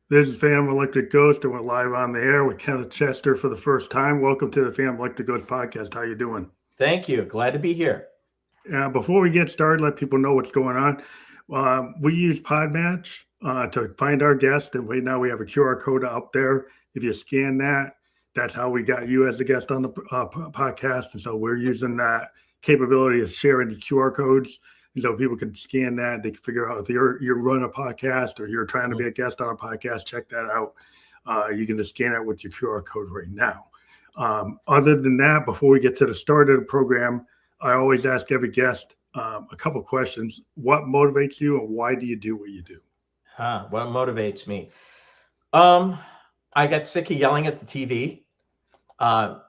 This is Phantom Electric Ghost, and we're live on the air with Kenneth Chester for the first time. Welcome to the Phantom Electric Ghost podcast. How you doing? Thank you. Glad to be here. Before we get started, let people know what's going on. We use Podmatch to find our guest, and right now we have a QR code up there. If you scan that, that's how we got you as a guest on the podcast. And so we're using that capability of sharing the QR codes. And so people can scan that. They can figure out if you're running a podcast or you're trying to be a guest on a podcast, check that out. You can just scan it with your QR code right now. Other than that, before we get to the start of the program, I always ask every guest a couple of questions. What motivates you and why do you do what you do? What motivates me? I got sick of yelling at the TV. I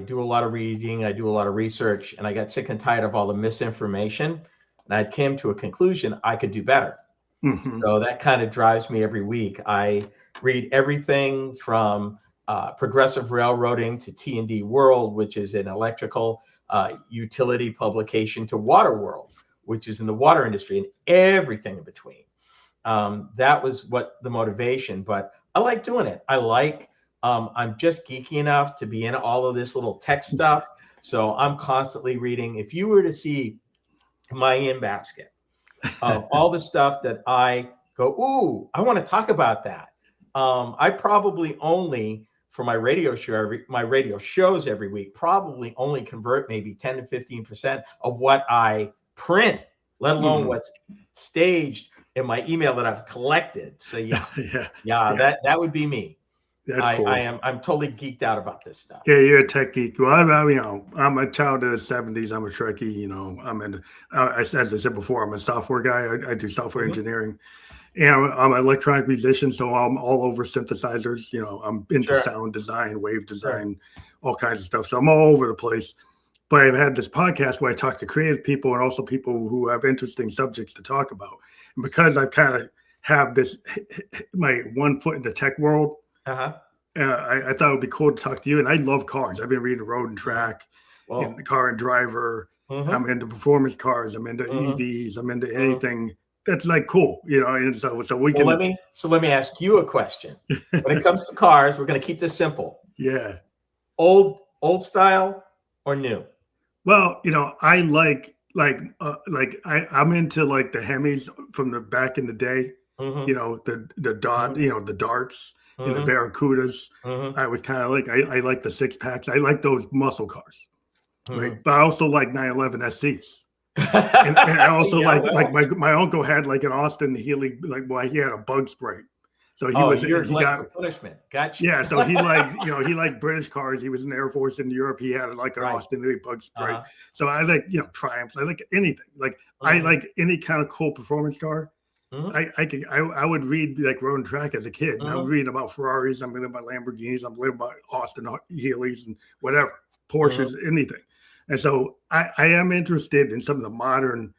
do a lot of reading, I do a lot of research, and I got sick and tired of all the misinformation. And I came to a conclusion I could do better. Mm-hmm. So that kind of drives me every week. I read everything from Progressive Railroading to T&D World, which is an electrical utility publication, to Water World, which is in the water industry, and everything in between. That was what the motivation, but I like doing it. I'm just geeky enough to be in all of this little tech stuff. So I'm constantly reading. If you were to see my in basket of all the stuff that I go, ooh, I want to talk about that. I probably only, for my radio shows every week, probably only convert maybe 10 to 15% of what I print, let alone what's staged in my email that I've collected. So yeah. That would be me. That's cool. I'm totally geeked out about this stuff. Yeah, you're a tech geek. Well, I'm a child of the '70s. I'm a Trekkie. I'm into. As I said before, I'm a software guy. I do software engineering, and I'm an electronic musician. So I'm all over synthesizers. I'm into sound design, wave design, all kinds of stuff. So I'm all over the place. But I've had this podcast where I talk to creative people and also people who have interesting subjects to talk about. And because I've kind of have this my one foot in the tech world. I thought it would be cool to talk to you. And I love cars. I've been reading Road and Track, and Car and Driver. I'm into performance cars. I'm into EVs. I'm into anything that's like cool, And so we can. Let me ask you a question. When it comes to cars, we're going to keep this simple. Yeah. Old style or new? Well, I I'm into like the Hemis from the back in the day. The Dodge, the Darts. And the Barracudas. I was kind of like, I like the six packs. I like those muscle cars, right? But I also like 911 SCs. and I also like my uncle had like an Austin Healey, he had a bug spray. So he got punishment. Gotcha. Yeah. So he liked British cars. He was in the Air Force in Europe. He had like an Austin Healey bug spray. So I like, Triumphs. I like anything. I like any kind of cool performance car. I would read like Road and Track as a kid. And I was reading about Ferraris. I'm reading about Lamborghinis. I'm reading about Austin Healey's and whatever, Porsches, anything. And so I am interested in some of the modern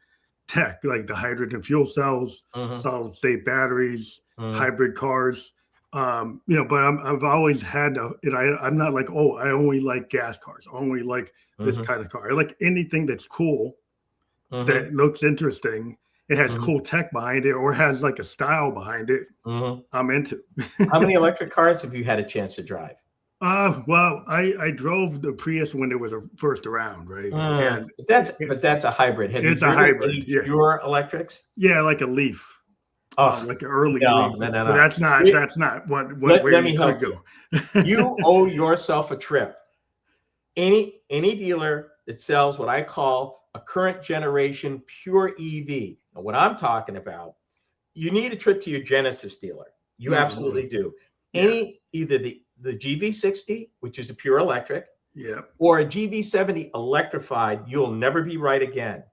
tech, like the hydrogen fuel cells, solid state batteries, hybrid cars. But I've always had I'm not like, I only like gas cars. I only like this kind of car. I like anything that's cool, that looks interesting. It has cool tech behind it or has like a style behind it. I'm into. How many electric cars have you had a chance to drive? Well, I drove the Prius when it was first around, right? But that's a hybrid. It's a hybrid. Pure electrics? Yeah, like a Leaf. Like an early Leaf. No. But that's not what let me help you. You owe yourself a trip. Any dealer that sells what I call a current generation pure EV. Now, what I'm talking about, you need a trip to your Genesis dealer. You absolutely do. Either the GV60, which is a pure electric, or a GV70 electrified, you'll never be right again.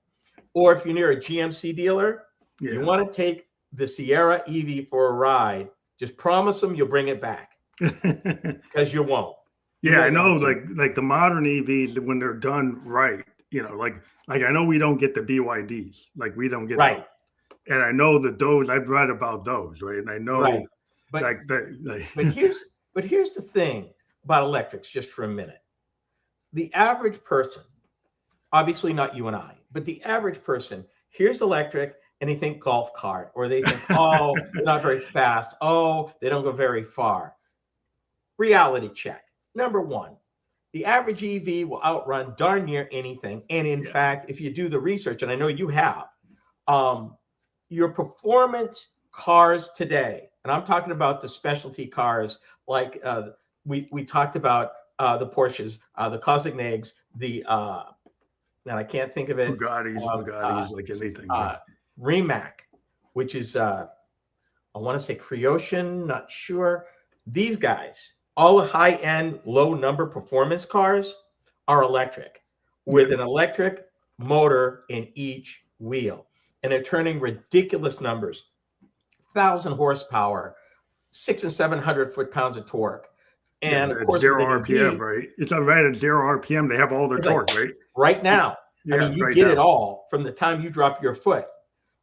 Or if you're near a GMC dealer, you want to take the Sierra EV for a ride, just promise them you'll bring it back, because you won't. I know, like the modern EVs, when they're done right, like I know we don't get the BYDs, like we don't get those. And I know that those, I've read about those, right? And I know, but here's the thing about electrics, just for a minute. The average person, obviously not you and I, but the average person hears electric and they think golf cart, or they think, oh, they're not very fast. Oh, they don't go very far. Reality check. Number one, the average EV will outrun darn near anything. And in fact, if you do the research, and I know you have, your performance cars today, and I'm talking about the specialty cars, like we talked about the Porsches, the Cossignacs, and I can't think of it. Bugattis, like anything. Rimac, which is, I want to say Creation, not sure. These guys, all the high-end, low-number performance cars are electric, with an electric motor in each wheel. And they're turning ridiculous numbers, 1,000 horsepower, 600 and 700 foot-pounds of torque. And of course, 0 RPM, right? It's right at 0 RPM. They have all their torque, right? Right now. I mean, you get it all from the time you drop your foot.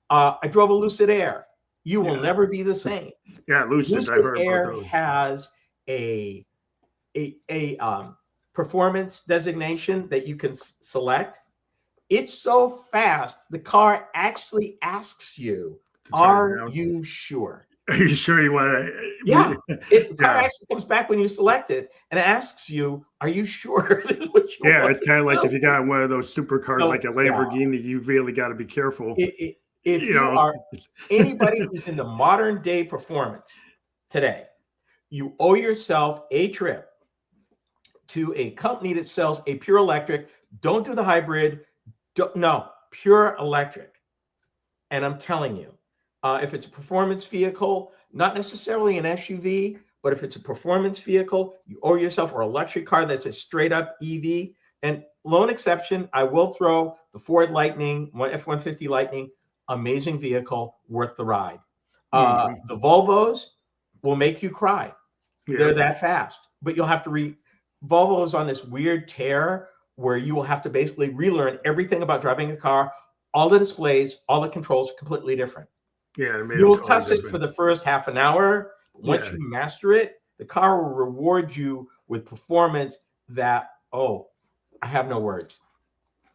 I drove a Lucid Air. You will never be the same. Yeah, Lucid Air has a performance designation that you can select. It's so fast, the car actually asks you, are you sure? Are you sure you want to? Yeah. The car actually comes back when you select it and asks you, are you sure this is what you want? It's kind of like if you got one of those supercars like a Lamborghini, you really got to be careful. If you are anybody who's into modern day performance today, you owe yourself a trip to a company that sells a pure electric. Don't do the hybrid. No, pure electric. And I'm telling you, if it's a performance vehicle, not necessarily an SUV, but if it's a performance vehicle, you owe yourself, or an electric car that's a straight up EV. And lone exception, I will throw the Ford Lightning, F-150 Lightning, amazing vehicle, worth the ride. The Volvos will make you cry. They're that fast, but you'll have to Volvo is on this weird tear where you will have to basically relearn everything about driving a car. All the displays, all the controls are completely different. You'll cuss it for the first half an hour. Once you master it, the car will reward you with performance that, I have no words.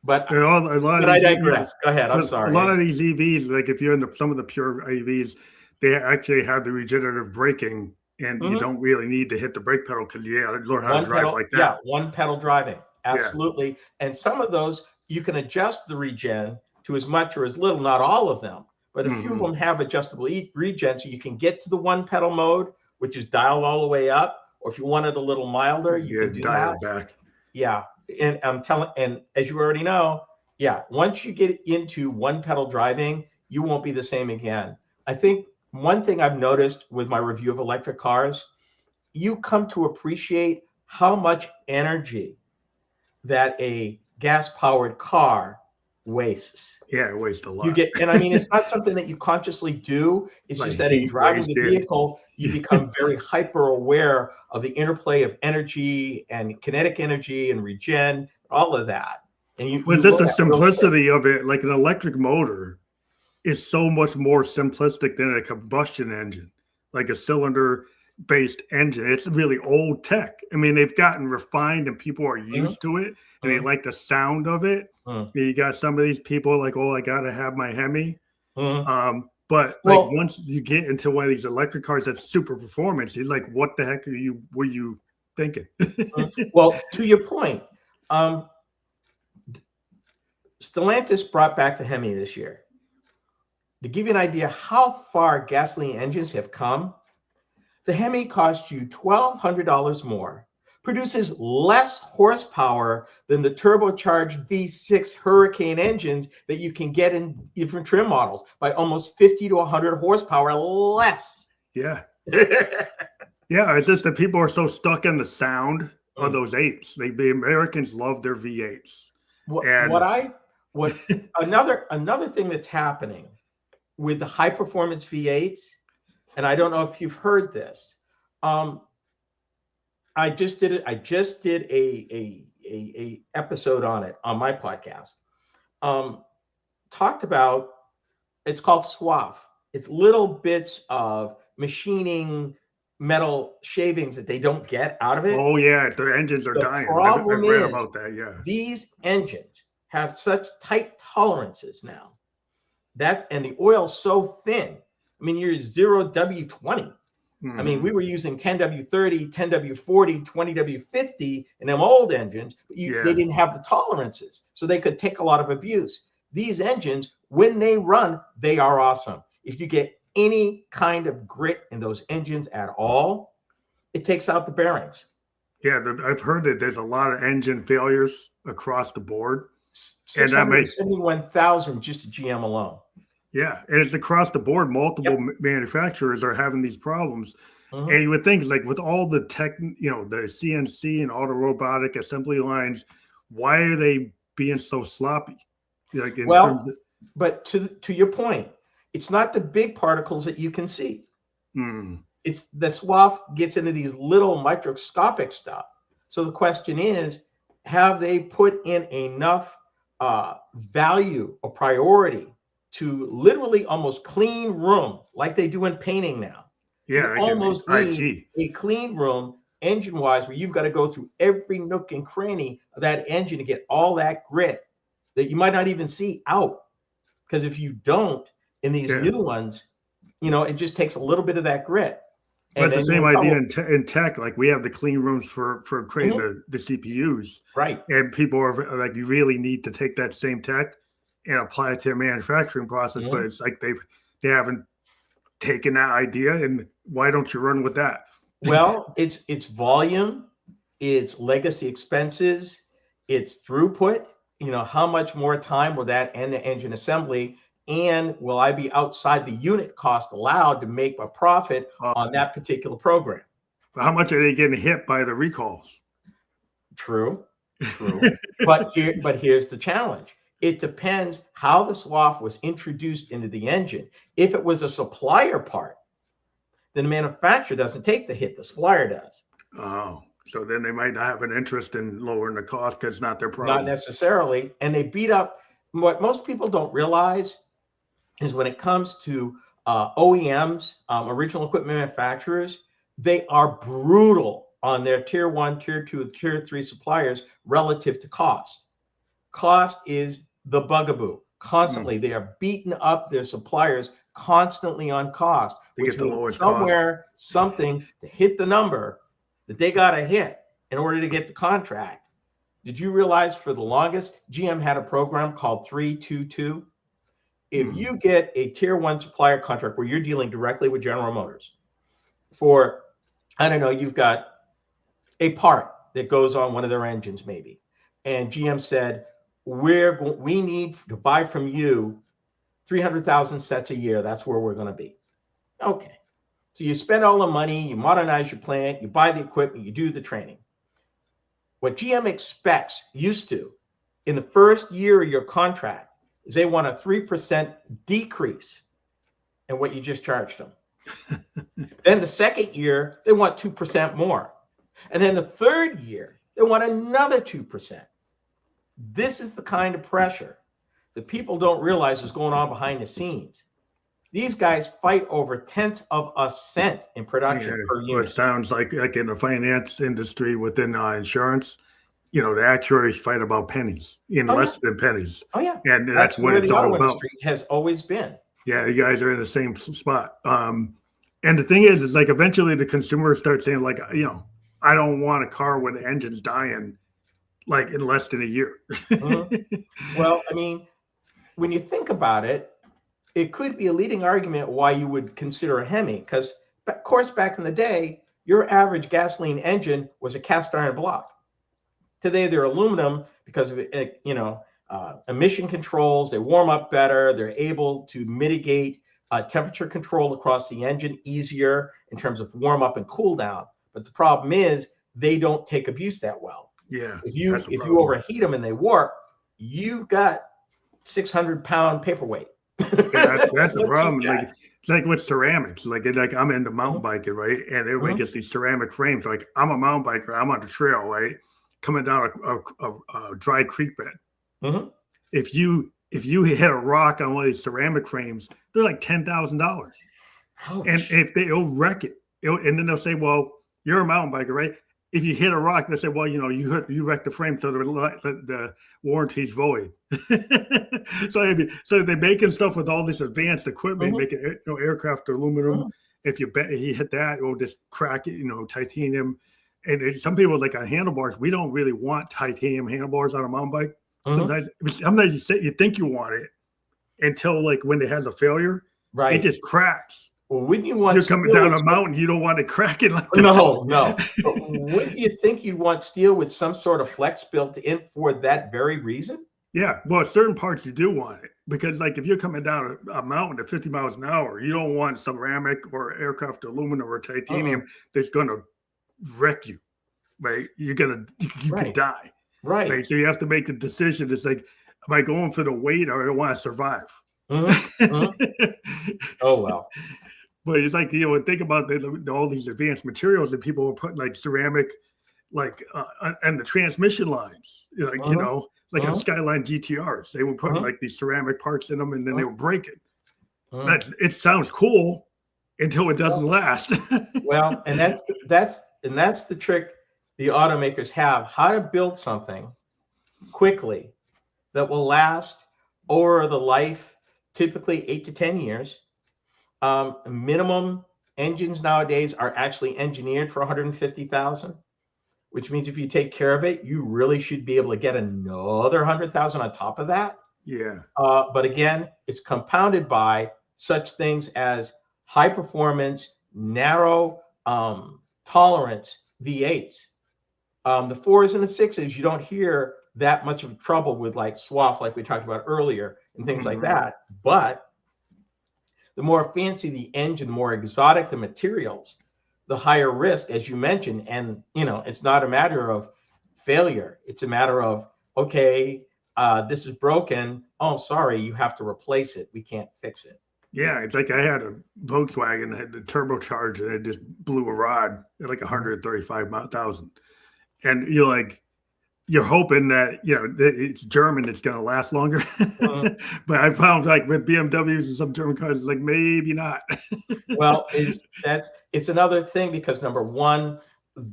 But I digress. Go ahead. I'm sorry. A lot of these EVs, like if you're into some of the pure EVs, they actually have the regenerative braking, and you don't really need to hit the brake pedal because you got to learn how to drive like that. Yeah, one pedal driving. Absolutely. And some of those, you can adjust the regen to as much or as little, not all of them. But a few of them have adjustable regen, so you can get to the one pedal mode, which is dialed all the way up. Or if you want it a little milder, you can do dial it back. Yeah. And I'm telling, and as you already know, once you get into one pedal driving, you won't be the same again. I think one thing I've noticed with my review of electric cars, you come to appreciate how much energy that a gas-powered car wastes. Yeah, it wastes a lot. And I mean, it's not something that you consciously do. It's just that in driving the vehicle, you become very hyper aware of the interplay of energy and kinetic energy and regen, all of that. And just the simplicity of it, like an electric motor is so much more simplistic than a combustion engine, like a cylinder-based engine. It's really old tech. I mean, they've gotten refined and people are used to it, and they like the sound of it. You got some of these people like, I got to have my Hemi. But once you get into one of these electric cars that's super performance, he's like, what the heck were you thinking? Well, to your point, Stellantis brought back the Hemi this year. To give you an idea how far gasoline engines have come, the Hemi costs you $1,200 more, produces less horsepower than the turbocharged V6 Hurricane engines that you can get in different trim models by almost 50 to 100 horsepower less. Yeah. It's just that people are so stuck in the sound of those 8s. The Americans love their V8s. Another thing that's happening with the high performance V8s, and I don't know if you've heard this. I just did a episode on it on my podcast. Talked about, it's called SWAF. It's little bits of machining metal shavings that they don't get out of it. Oh yeah, their engines are dying. I've read about that. Yeah, these engines have such tight tolerances now and the oil's so thin. I mean, you're 0W20. I mean, we were using 10W30, 10W40, 20W50 in them old engines, but they didn't have the tolerances, so they could take a lot of abuse. These engines, when they run, they are awesome. If you get any kind of grit in those engines at all, it takes out the bearings. Yeah, I've heard that there's a lot of engine failures across the board. 671,000 just at GM alone. Yeah, and it's across the board. Multiple manufacturers are having these problems. And you would think, like, with all the tech, the CNC and auto robotic assembly lines, why are they being so sloppy? Like, but to your point, it's not the big particles that you can see. It's the swath gets into these little microscopic stuff. So the question is, have they put in enough value or priority to literally almost clean room like they do in painting now? Yeah, you almost need a clean room engine-wise where you've got to go through every nook and cranny of that engine to get all that grit that you might not even see out. Because if you don't, in these new ones, it just takes a little bit of that grit. But it's the same idea in tech. Like, we have the clean rooms for creating the CPUs. Right. And people are like, you really need to take that same tech and apply it to their manufacturing process. But it's like they haven't taken that idea, and why don't you run with that? Well, it's volume, it's legacy expenses, it's throughput. How much more time will that end the engine assembly, and will I be outside the unit cost allowed to make a profit on that particular program? How much are they getting hit by the recalls? True. But here's the challenge. It depends how the swath was introduced into the engine. If it was a supplier part, then the manufacturer doesn't take the hit, the supplier does. Oh, so then they might not have an interest in lowering the cost because it's not their problem. Not necessarily. And they beat up. What most people don't realize is when it comes to OEMs, original equipment manufacturers, they are brutal on their tier 1, tier 2, tier 3 suppliers relative to cost. Cost is the bugaboo. Constantly, they are beating up their suppliers constantly on cost, which means somewhere something to hit the number that they got to hit in order to get the contract. Did you realize for the longest, GM had a program called 322? If you get a tier 1 supplier contract where you're dealing directly with General Motors for, I don't know, you've got a part that goes on one of their engines maybe, and GM said, we need to buy from you 300,000 sets a year. That's where we're going to be. Okay. So you spend all the money, you modernize your plant, you buy the equipment, you do the training. What GM used to, in the first year of your contract, is they want a 3% decrease in what you just charged them. Then the second year, they want 2% more. And then the third year, they want another 2%. This is the kind of pressure that people don't realize is going on behind the scenes. These guys fight over tenths of a cent in production per unit. It sounds like in the finance industry within insurance, the actuaries fight about pennies, less than pennies. Oh, yeah. And that's what it's all about. Industry has always been. Yeah, you guys are in the same spot. And the thing is like eventually the consumer starts saying, like, I don't want a car where the engine's dying like in less than a year. Well, I mean, when you think about it, it could be a leading argument why you would consider a Hemi, because, of course, back in the day, your average gasoline engine was a cast iron block. Today, they're aluminum because of emission controls. They warm up better. They're able to mitigate temperature control across the engine easier in terms of warm up and cool down. But the problem is they don't take abuse that well. Yeah. If you overheat them and they warp, you've got 600-pound paperweight. Yeah, that's the problem. Like, it's like with ceramics. Like I'm into mountain biking, right? And everybody gets these ceramic frames. Like, I'm a mountain biker. I'm on the trail, right? Coming down a dry creek bed. If you hit a rock on one of these ceramic frames, they're like $10,000. And if they'll wreck it, and then they'll say, "Well, you're a mountain biker, right? if you hit a rock, they say, well, you wrecked the frame, so the warranty's void. So they're making stuff with all this advanced equipment, making aircraft aluminum. If you hit that, it will just crack it, titanium. And some people like on handlebars, we don't really want titanium handlebars on a mountain bike. Sometimes you think you want it until like when it has a failure, it just cracks. Well, wouldn't you want you're coming down a mountain, you don't want it cracking like that. No. But wouldn't you think you'd want steel with some sort of flex built in for that very reason? Yeah, well, certain parts you do want it, because like if you're coming down a mountain at 50 miles an hour, you don't want ceramic or aircraft aluminum or titanium that's going to wreck you, right? You could die, right? So you have to make a decision. It's like, am I going for the weight or I want to survive? Oh, well. But it's like, think about all these advanced materials that people were putting like ceramic, like, and the transmission lines, like on Skyline GTRs, they were putting like these ceramic parts in them and then they were breaking. It sounds cool until it doesn't last. Well, and that's the trick the automakers have, how to build something quickly that will last over the life, typically 8 to 10 years. Minimum engines nowadays are actually engineered for 150,000, which means if you take care of it, you really should be able to get another 100,000 on top of that. Yeah. But again, it's compounded by such things as high performance, narrow tolerance V8s. The 4s and the 6s, you don't hear that much of trouble with like swath, like we talked about earlier, and things like that. But the more fancy the engine, the more exotic the materials, the higher risk, as you mentioned. And, it's not a matter of failure. It's a matter of, okay, this is broken. Oh, sorry, you have to replace it. We can't fix it. Yeah, it's like I had a Volkswagen that had the turbocharged and it just blew a rod at like 135,000. And you're hoping that, that it's German, it's going to last longer. But I found like with BMWs and some German cars, it's like, maybe not. Well, it's another thing because number one,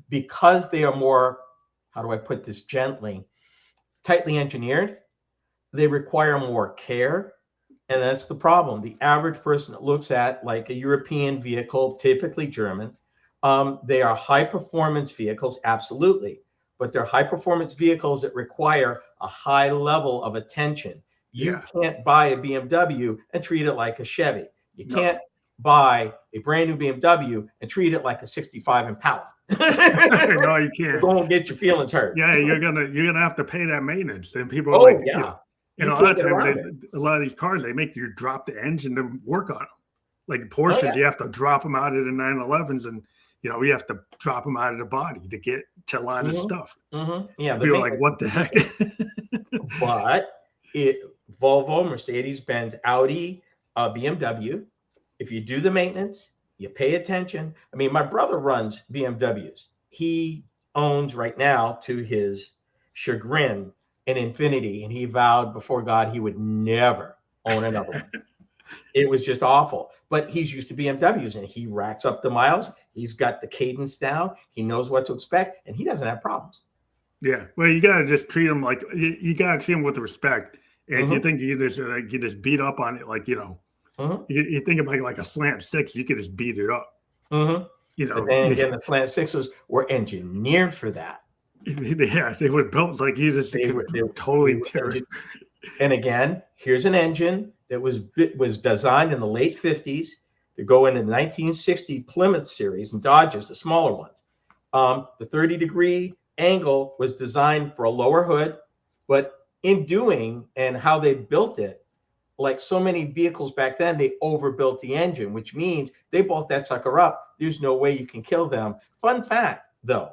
because they are more, how do I put this gently, tightly engineered, they require more care. And that's the problem. The average person that looks at like a European vehicle, typically German, they are high performance vehicles, absolutely. But they're high performance vehicles that require a high level of attention. You can't buy a BMW and treat it like a Chevy. You can't buy a brand new BMW and treat it like a 65 Impala. No, you can't. You're going to get your feelings hurt. Yeah, you're gonna have to pay that maintenance. And people are a lot of times a lot of these cars, they make you drop the engine to work on them. Like Porsches, you have to drop them out of the 911s and we have to drop them out of the body to get to a lot of stuff. Yeah, people are like, what the heck? But Volvo, Mercedes-Benz, Audi, BMW, if you do the maintenance, you pay attention. I mean, my brother runs BMWs. He owns right now, to his chagrin, an Infiniti, and he vowed before God he would never own another one. It was just awful. But he's used to BMWs and he racks up the miles. He's got the cadence down. He knows what to expect and he doesn't have problems. Yeah. Well, you got to just treat him like, you got to treat him with respect. And if you think you just beat up on it, like, you think about like a slant 6, you could just beat it up. And again, the slant 6s were engineered for that. Yeah, they were built like you just they were totally terrible. And again, here's an engine that was designed in the late 50s to go into the 1960 Plymouth series and Dodges, the smaller ones. The 30-degree angle was designed for a lower hood, but in doing and how they built it, like so many vehicles back then, they overbuilt the engine, which means they bolt that sucker up. There's no way you can kill them. Fun fact, though,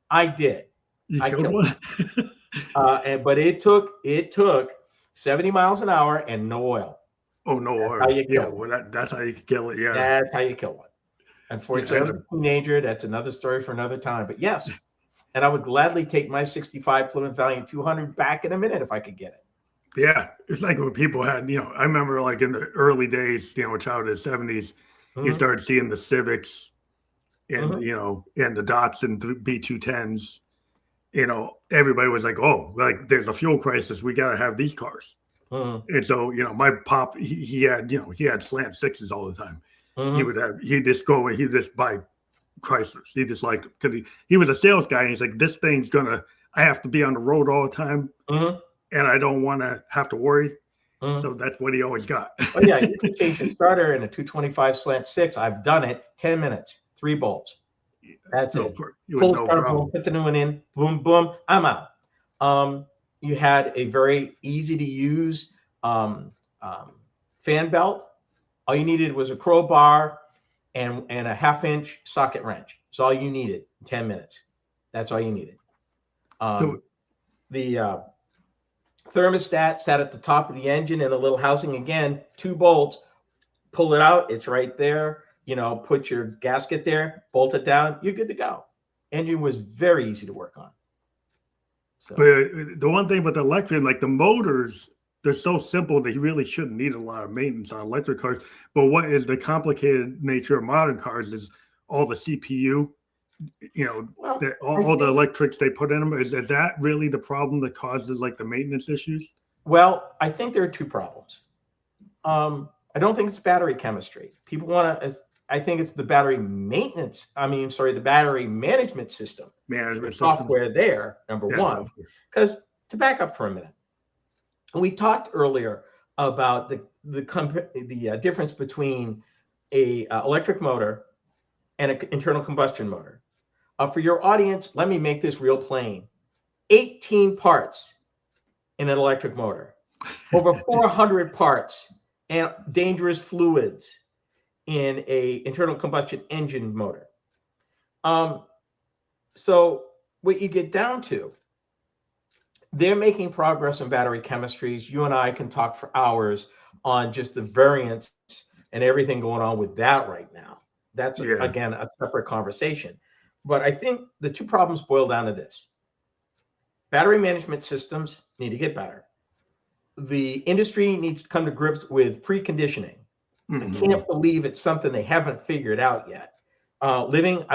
I did. I killed one. But it took 70 miles an hour and no oil. Oh, no oil. How you kill well, that's how you kill it. Yeah. That's how you kill one. Unfortunately, I was a teenager. That's another story for another time. But yes, and I would gladly take my 65 Plymouth Valiant 200 back in a minute if I could get it. Yeah. It's like when people had, I remember like in the early days, childhood 70s, you started seeing the Civics and and the Datsun B210s. Everybody was like, "Oh, like there's a fuel crisis. We got to have these cars." And so, my pop, he had slant sixes all the time. He'd just buy Chryslers. He just liked, because he was a sales guy, and he's like, this thing's I have to be on the road all the time, and I don't want to have to worry. So that's what he always got. Oh yeah, you can change the starter in a 225 slant six. I've done it. 10 minutes, 3 bolts. That's it. Pull the starter, boom, put the new one in, boom, boom, I'm out. You had a very easy to use fan belt. All you needed was a crowbar and a 1/2-inch socket wrench. That's all you needed in 10 minutes. That's all you needed. The thermostat sat at the top of the engine in a little housing. Again, 2 bolts. Pull it out. It's right there. Put your gasket there, bolt it down. You're good to go. Engine was very easy to work on. So. But the one thing with the electric, like the motors, they're so simple that you really shouldn't need a lot of maintenance on electric cars. But what is the complicated nature of modern cars is all the CPU, all the electrics they put in them. Is that really the problem that causes like the maintenance issues? Well, I think there are 2 problems. I don't think it's battery chemistry. People want to, I think it's the battery maintenance. The battery management system. Software there, number one. Because to back up for a minute, we talked earlier about the difference between a electric motor and an internal combustion motor. For your audience, let me make this real plain. 18 parts in an electric motor, over 400 parts and dangerous fluids in a internal combustion engine motor. So what you get down to, they're making progress in battery chemistries. You and I can talk for hours on just the variants and everything going on with that right now. That's, again, a separate conversation. But I think the 2 problems boil down to this. Battery management systems need to get better. The industry needs to come to grips with preconditioning. I can't believe it's something they haven't figured out yet. I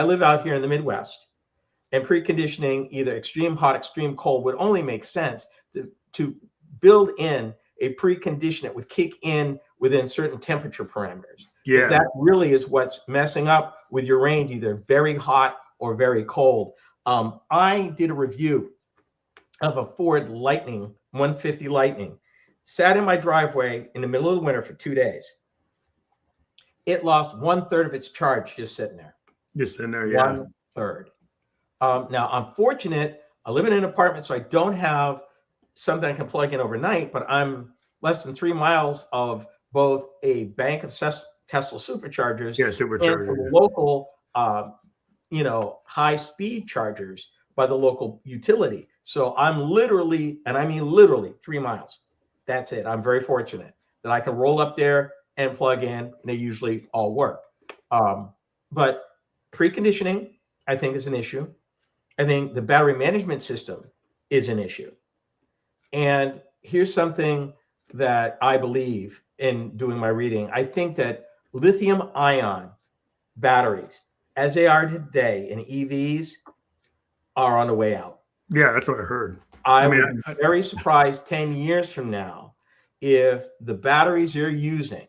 live out here in the Midwest, and preconditioning, either extreme hot, extreme cold, would only make sense to build in a precondition that would kick in within certain temperature parameters. Because that really is what's messing up with your range, either very hot or very cold. I did a review of a Ford Lightning, 150 Lightning, sat in my driveway in the middle of the winter for 2 days. It lost 1/3 of its charge just sitting there. Just sitting there, yeah. 1/3. Now, I'm fortunate. I live in an apartment, so I don't have something I can plug in overnight, but I'm less than 3 miles of both a bank of Tesla superchargers and from local, high-speed chargers by the local utility. So I'm literally, and I mean literally, 3 miles. That's it. I'm very fortunate that I can roll up there and plug in, and they usually all work. But preconditioning, I think, is an issue. I think the battery management system is an issue. And here's something that I believe in doing my reading. I think that lithium-ion batteries, as they are today in EVs, are on the way out. Yeah, that's what I heard. I would be very surprised 10 years from now if the batteries they're using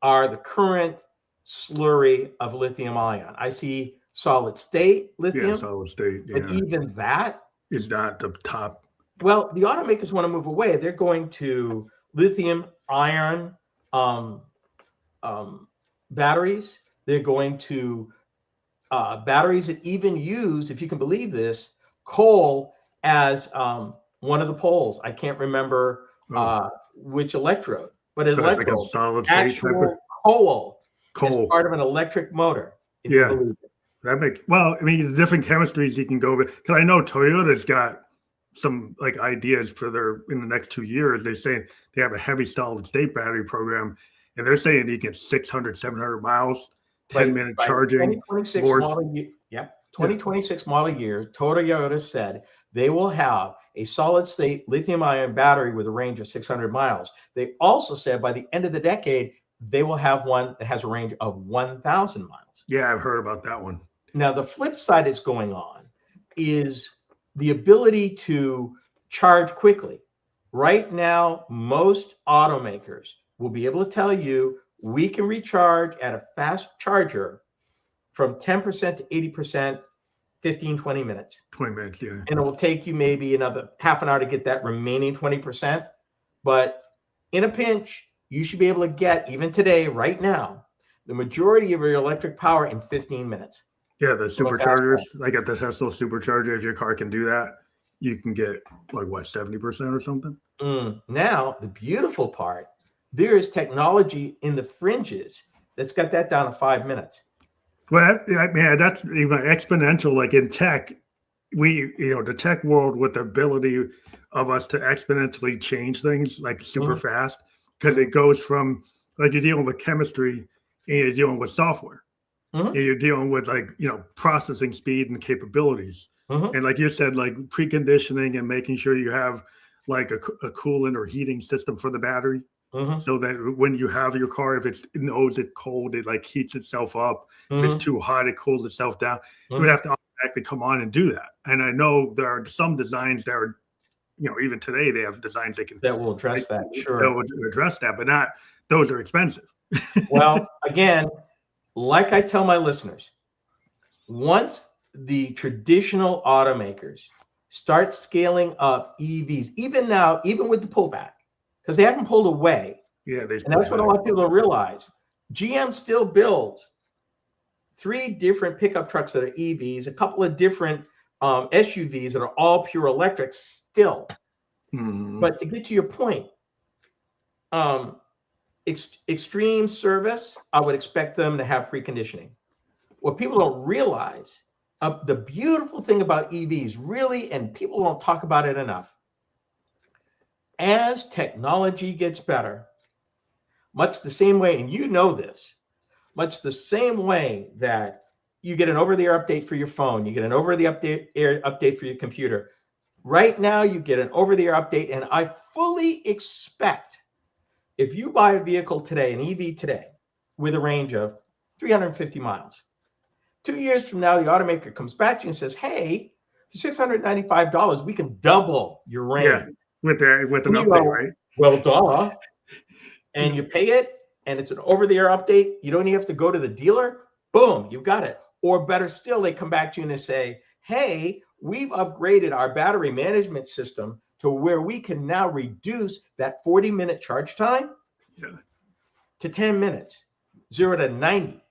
are the current slurry of lithium-ion. I see solid-state lithium. Yeah, solid-state. Yeah. But even that is not the top. Well, the automakers want to move away. They're going to lithium-ion batteries. They're going to batteries that even use, if you can believe this, coal as one of the poles. I can't remember which electrode, but as like a solid state actual coal is part of an electric motor. If you believe it. That makes the different chemistries you can go with. Because I know Toyota's got some ideas for in the next 2 years. They're saying they have a heavy solid state battery program, and they're saying you get 600, 700 miles, 10-minute charging. 2026 model year, Toyota said they will have a solid state lithium-ion battery with a range of 600 miles. They also said by the end of the decade, they will have one that has a range of 1,000 miles. Yeah, I've heard about that one. Now, the flip side is going on is the ability to charge quickly. Right now, most automakers will be able to tell you we can recharge at a fast charger from 10% to 80%, 15, 20 minutes. 20 minutes, yeah. And it will take you maybe another half an hour to get that remaining 20%. But in a pinch, you should be able to get, even today, right now, the majority of your electric power in 15 minutes. Yeah, the superchargers, like at the Tesla supercharger, if your car can do that, you can get like what, 70% or something? Now, the beautiful part, there is technology in the fringes that's got that down to 5 minutes. Well, man, that's even exponential. Like in tech, the tech world with the ability of us to exponentially change things like super fast, because it goes from like you're dealing with chemistry and you're dealing with software. And you're dealing with processing speed and capabilities. And like you said, like preconditioning and making sure you have like a coolant or heating system for the battery. So that when you have your car, if it knows it's cold, it like heats itself up. If it's too hot, it cools itself down. You would have to automatically come on and do that. And I know there are some designs that are, even today they have designs that will address that. Sure, that will address that, but not those are expensive. Well, again, like I tell my listeners, once the traditional automakers start scaling up EVs, even now, even with the pullback, because they haven't pulled away. Yeah, and that's what a lot of people don't realize. GM still builds 3 different pickup trucks that are EVs, a couple of different SUVs that are all pure electric still. But to get to your point, extreme service, I would expect them to have preconditioning. What people don't realize, the beautiful thing about EVs, really, and people don't talk about it enough, as technology gets better, much the same way, and you know this, much the same way that you get an over-the-air update for your phone, you get an over-the-air update for your computer. Right now, you get an over-the-air update, and I fully expect if you buy a vehicle today, an EV today, with a range of 350 miles, 2 years from now, the automaker comes back to you and says, hey, for $695, we can double your range. Yeah, with an update, right? Well, duh. And you pay it, and it's an over-the-air update. You don't even have to go to the dealer. Boom, you've got it. Or better still, they come back to you and they say, hey, we've upgraded our battery management system to where we can now reduce that 40-minute charge time to 10 minutes, 0 to 90.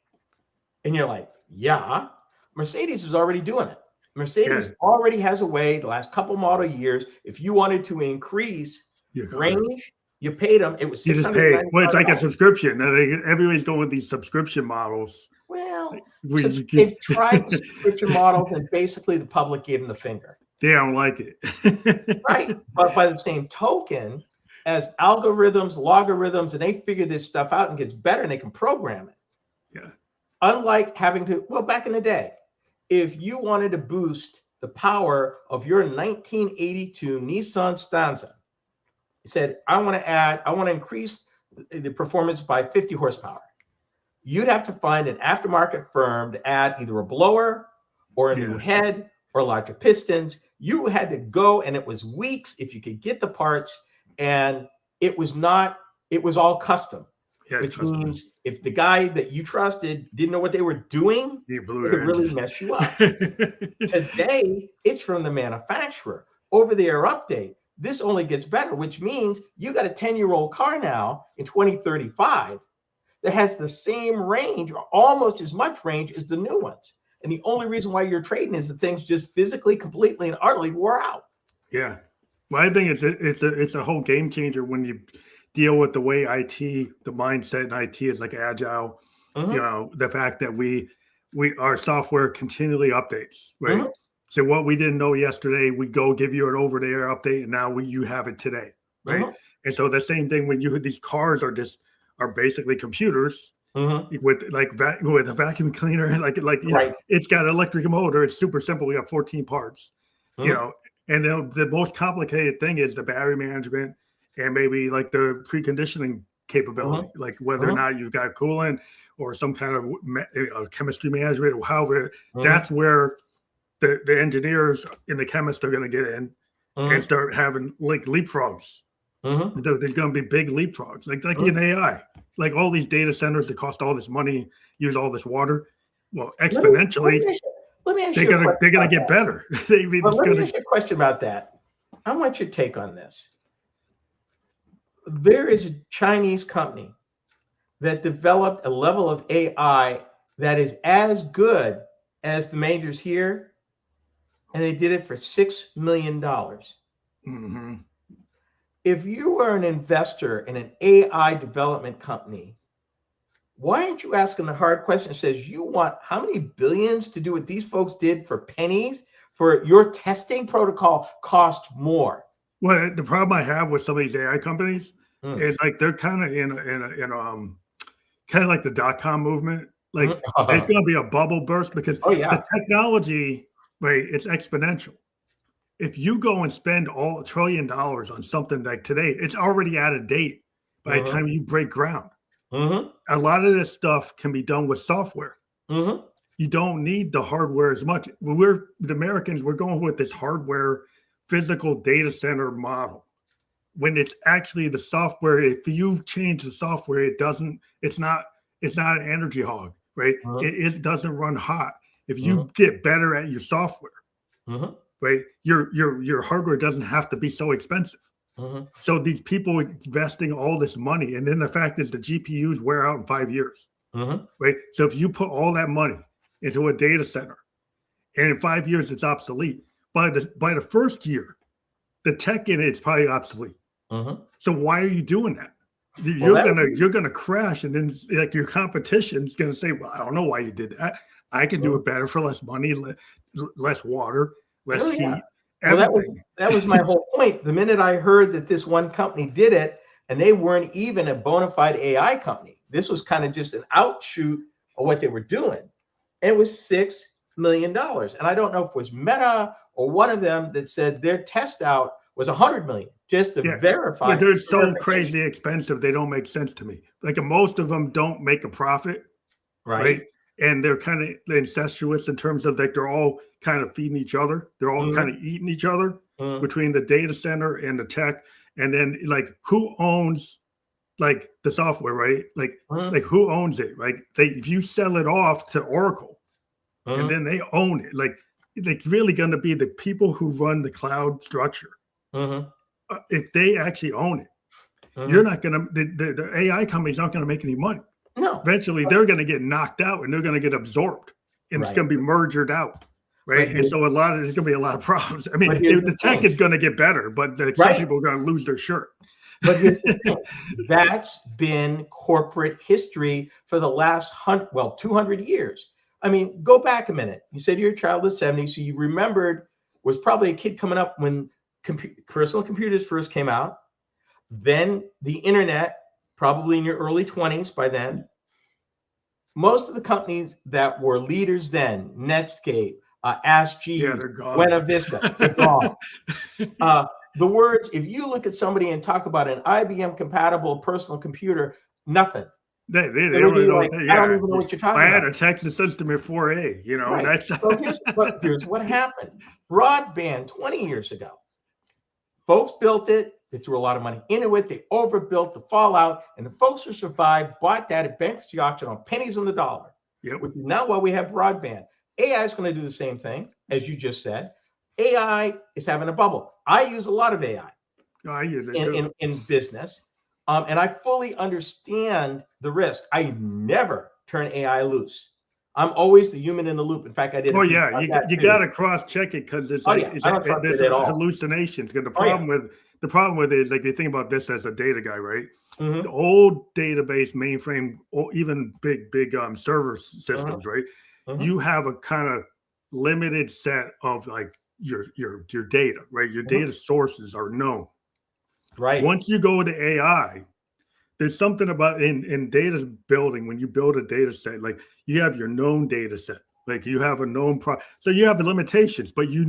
And you're like, yeah, Mercedes is already doing it. Mercedes already has a way, the last couple model years, if you wanted to increase range, you paid them. It was $695. Well, it's like a subscription. Everybody's going with these subscription models. Well, they've tried the subscription models, and basically the public gave them the finger. They don't like it. Right. But by the same token, as algorithms, logarithms, and they figure this stuff out and gets better and they can program it. Yeah. Unlike having to, back in the day, if you wanted to boost the power of your 1982 Nissan Stanza, you said, I want to increase the performance by 50 horsepower. You'd have to find an aftermarket firm to add either a blower or a new head or larger pistons. You had to go, and it was weeks if you could get the parts, and it was all custom. Which means if the guy that you trusted didn't know what they were doing, it could really mess you up. Today, it's from the manufacturer. Over-the-air update. This only gets better, which means you got a 10-year-old car now in 2035 that has the same range or almost as much range as the new ones. And the only reason why you're trading is the things just physically, completely, and utterly wore out. Yeah. Well, I think it's a whole game changer when you deal with the way IT, the mindset in IT is like agile. The fact that our software continually updates, right? So what we didn't know yesterday, we go give you an over-the-air update, and now you have it today, right? And so the same thing when these cars are basically computers with a vacuum cleaner, know, it's got an electric motor. It's super simple. We have 14 parts, and the most complicated thing is the battery management and maybe like the preconditioning capability, like whether or not you've got coolant or some kind of chemistry management or however, that's where the engineers and the chemists are going to get in and start having like leapfrogs. There's going to be big leapfrogs, like in AI, like all these data centers that cost all this money, use all this water. Well, exponentially, let me ask you they're going to get better. Let me ask you a question about that. I want your take on this. There is a Chinese company that developed a level of AI that is as good as the majors here, and they did it for $6 million. If you are an investor in an AI development company, why aren't you asking the hard question that says you want how many billions to do what these folks did for pennies? For your testing protocol cost more. Well, the problem I have with some of these AI companies is like they're kind of in kind of like the .com movement. Like it's going to be a bubble burst because the technology, right? It's exponential. If you go and spend $1 trillion on something like today, it's already out of date by the time you break ground. A lot of this stuff can be done with software. You don't need the hardware as much. The Americans, we're going with this hardware physical data center model. When it's actually the software, if you change the software, it's not an energy hog, right? It doesn't run hot. If you get better at your software, right, your hardware doesn't have to be so expensive. So these people investing all this money, and then the fact is the GPUs wear out in 5 years, right? So if you put all that money into a data center, and in 5 years it's obsolete, by the first year, the tech in it's probably obsolete. So why are you doing that? You're gonna crash, and then like your competition's gonna say, "Well, I don't know why you did that. I can do it better for less money, less water, less heat." Well, that was my whole point. The minute I heard that this one company did it, and they weren't even a bona fide AI company, this was kind of just an outshoot of what they were doing. And it was $6 million. And I don't know if it was Meta or one of them that said their test out was 100 million just to verify. Yeah, they're so crazy expensive, they don't make sense to me. Like most of them don't make a profit, right? And they're kind of incestuous in terms of like they're all kind of feeding each other. They're all kind of eating each other between the data center and the tech. And then like who owns like the software, right? Like who owns it? Like if you sell it off to Oracle and then they own it, like it's really going to be the people who run the cloud structure. If they actually own it, you're not going to, the AI company's not going to make any money. No. Eventually, they're going to get knocked out and they're going to get absorbed, and it's going to be merged out, right? And so there's going to be a lot of problems. I mean, the tech is going to get better, but some people are going to lose their shirt. But here's the thing. That's been corporate history for the last 200 years. I mean, go back a minute. You said you're a child of the 70s, so you remembered was probably a kid coming up when personal computers first came out. Then the internet, probably in your early 20s by then. Most of the companies that were leaders then, Netscape, AskG, Buena Vista, they're gone. The words, if you look at somebody and talk about an IBM compatible personal computer, nothing. They don't even know, I don't even know what you're talking about. I had a Texas Instrument 4A, you know. Right. So here's what happened. Broadband 20 years ago. Folks built it. They threw a lot of money into it. They overbuilt the fallout, and the folks who survived bought that at bankruptcy auction on pennies on the dollar. Which is now why we have broadband. AI is going to do the same thing, as you just said. AI is having a bubble. I use a lot of AI I use it in business, and I fully understand the risk. I never turn AI loose. I'm always the human in the loop. In fact, I did. Oh yeah, you got to cross check it because it's like there's hallucinations. Because the problem with it is like you think about this as a data guy, right? The old database mainframe, or even big server systems, right? You have a kind of limited set of like your data, right? Your data sources are known. Right. Once you go to AI, there's something about in data building, when you build a data set, like you have your known data set, like you have a known so you have the limitations, but you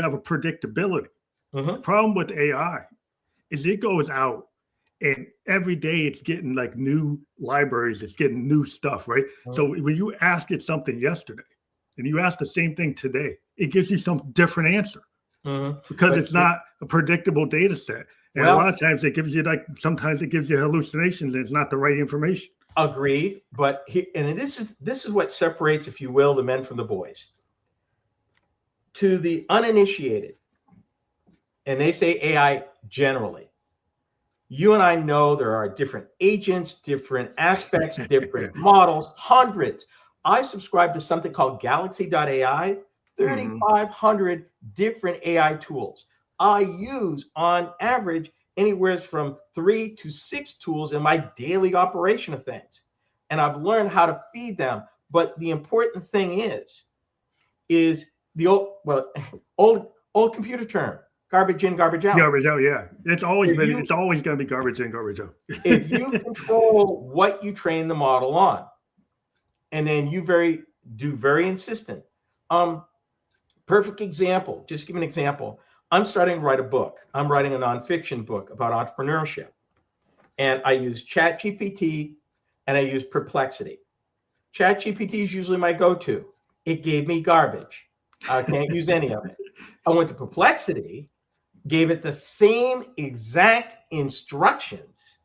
have a predictability. The problem with AI is it goes out And every day it's getting like new libraries, it's getting new stuff, right? So when you ask it something yesterday and you ask the same thing today, it gives you some different answer because it's not a predictable data set. And a lot of times it gives you sometimes it gives you hallucinations and it's not the right information. Agreed. But this is what separates, if you will, the men from the boys. To the uninitiated, and they say AI generally, you and I know there are different agents, different aspects, different models, hundreds. I subscribe to something called Galaxy.ai, 3,500 different AI tools. I use, on average, anywhere from 3 to 6 tools in my daily operation of things. And I've learned how to feed them. But the important thing is the old computer term, garbage in, garbage out. Garbage out, yeah. It's always going to be garbage in, garbage out. If you control what you train the model on, and then you very insistent. Perfect example, just give an example. I'm starting to write a book. I'm writing a nonfiction book about entrepreneurship. And I use ChatGPT and I use Perplexity. ChatGPT is usually my go-to. It gave me garbage. I can't use any of it. I went to Perplexity, gave it the same exact instructions,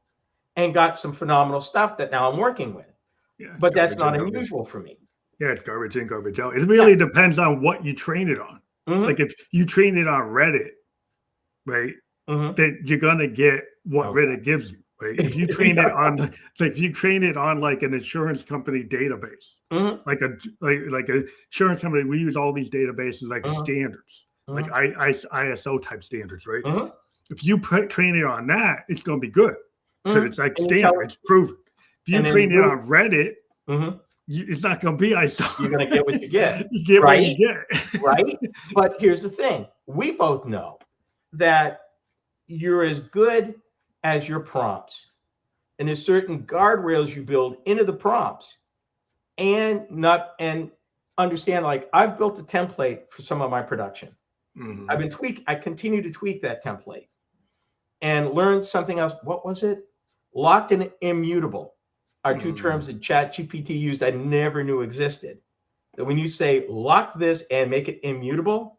and got some phenomenal stuff that now I'm working with. Yeah, but that's not unusual for me. Yeah, it's garbage in, garbage out. It really depends on what you train it on. Like if you train it on Reddit, right, then you're gonna get what Reddit gives you. Right? If you train it on, like, if you train it on like an insurance company database, like a insurance company, we use all these databases like standards, like ISO type standards, right? If you train it on that, it's going to be good because it's like standard, it's proven. If you train it on Reddit, it's not going to be ISO. You're going to get what you get. You get what you get, right? But here's the thing: we both know that you're as good as your prompts, and there's certain guardrails you build into the prompts, and understand. Like, I've built a template for some of my production. I continue to tweak that template and learn something else. What was it? Locked and immutable are two terms that ChatGPT used I never knew existed. That when you say lock this and make it immutable,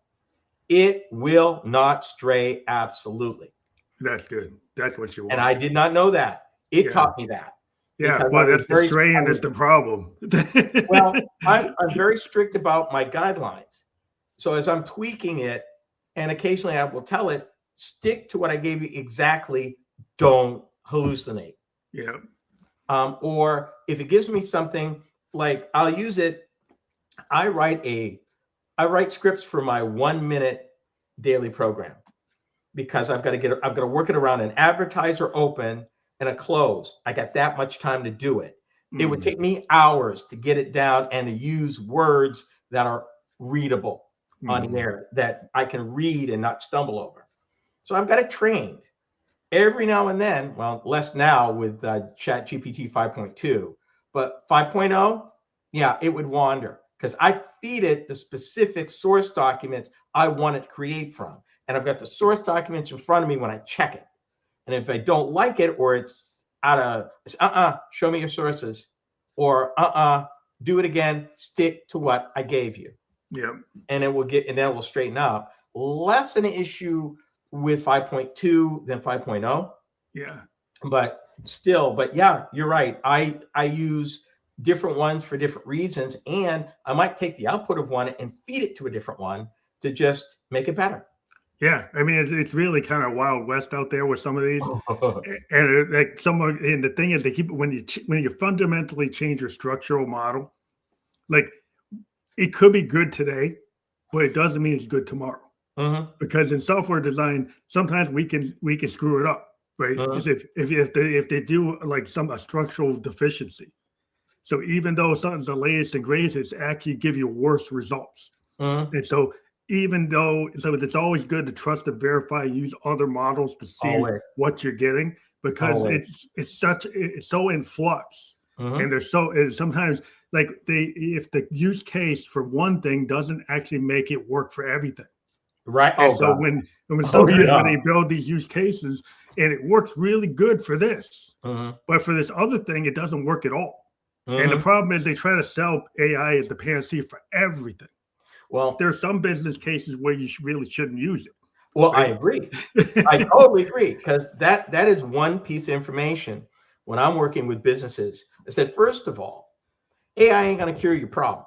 it will not stray. Absolutely. That's good. That's what you want. And I did not know that. It taught me that. Yeah, well, that's the straying is the problem. Well, I'm very strict about my guidelines. So as I'm tweaking it, and occasionally I will tell it, stick to what I gave you exactly. Don't hallucinate. Yeah. Or if it gives me something, like, I'll use it. I write scripts for my 1-minute daily program because I've got to work it around an advertiser open and a close. I got that much time to do it. It would take me hours to get it down and to use words that are readable on air, that I can read and not stumble over. So I've got it trained. Every now and then, well, less now with ChatGPT 5.2, but 5.0, yeah, it would wander because I feed it the specific source documents I want it to create from. And I've got the source documents in front of me when I check it. And if I don't like it, or it's show me your sources, or do it again, stick to what I gave you. Yeah. And then it will straighten up. Less an issue with 5.2 than 5.0. Yeah. But yeah, you're right. I use different ones for different reasons, and I might take the output of one and feed it to a different one to just make it better. Yeah, I mean, it's really kind of Wild West out there with some of these, and and the thing is, they keep when you fundamentally change your structural model, like, it could be good today, but it doesn't mean it's good tomorrow. Because in software design, sometimes we can screw it up, right? If they do like a structural deficiency, so even though something's the latest and greatest, it's actually give you worse results. And so it's always good to trust and verify and use other models to see what you're getting, because it's so in flux, and sometimes, like, if the use case for one thing doesn't actually make it work for everything. Right. And so when sometimes when they build these use cases, and it works really good for this. But for this other thing, it doesn't work at all. And the problem is they try to sell AI as the panacea for everything. Well, there are some business cases where you really shouldn't use it. Well, right? I agree. I totally agree, because that is one piece of information when I'm working with businesses. I said, first of all, AI ain't going to cure your problem.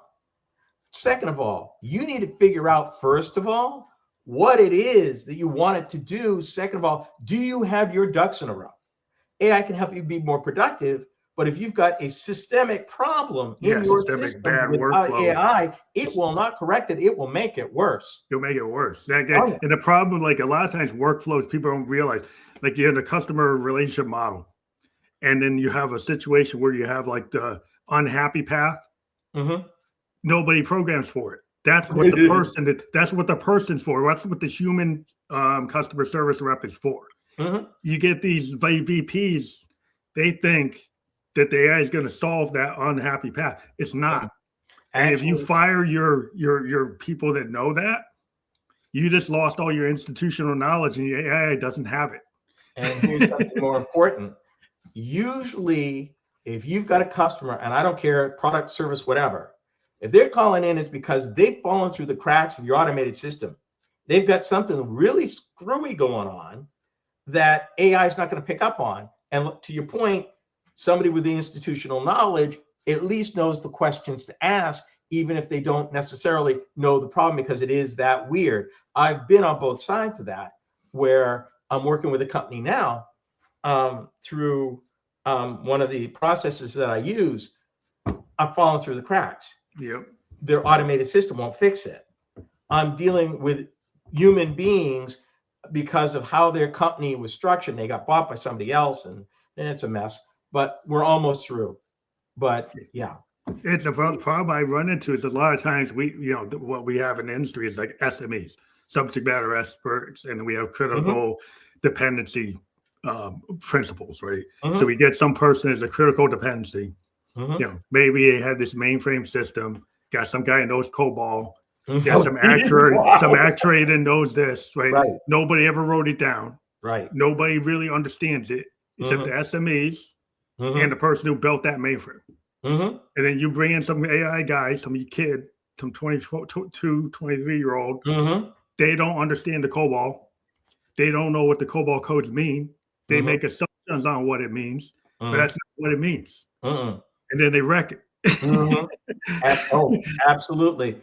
Second of all, you need to figure out, first of all, what it is that you want it to do. Second of all, do you have your ducks in a row? AI can help you be more productive, but if you've got a systemic problem in your system without AI, it will not correct it. It will make it worse. You'll make it worse. And the problem, like a lot of times workflows, people don't realize, like you're in a customer relationship model, and then you have a situation where you have like the unhappy path. Nobody programs for it. That's what the person. That's what the person's for. That's what the human customer service rep is for. You get these VPs. They think that the AI is going to solve that unhappy path. It's not. And if you fire your people that know that, you just lost all your institutional knowledge, and the AI doesn't have it. And here's something more important. Usually, if you've got a customer, and I don't care, product, service, whatever, if they're calling in, it's because they've fallen through the cracks of your automated system. They've got something really screwy going on that AI is not going to pick up on. And to your point, somebody with the institutional knowledge at least knows the questions to ask, even if they don't necessarily know the problem, because it is that weird. I've been on both sides of that, where I'm working with a company now through one of the processes that I use. I'm falling through the cracks. Their automated system won't fix it. I'm dealing with human beings because of how their company was structured. They got bought by somebody else, and it's a mess. But we're almost through. But yeah, it's a problem I run into is a lot of times what we have in the industry is like SMEs, subject matter experts, and we have critical dependency principles, right? So we get some person as a critical dependency. Maybe they had this mainframe system, got some guy who knows COBOL, got some actuator that knows this, right? Nobody ever wrote it down. Nobody really understands it except the SMEs and the person who built that mainframe. And then you bring in some AI guy, some kid, some 22, 23-year-old. They don't understand the COBOL. They don't know what the COBOL codes mean. They make assumptions on what it means, but that's not what it means. And then they wreck it. Absolutely.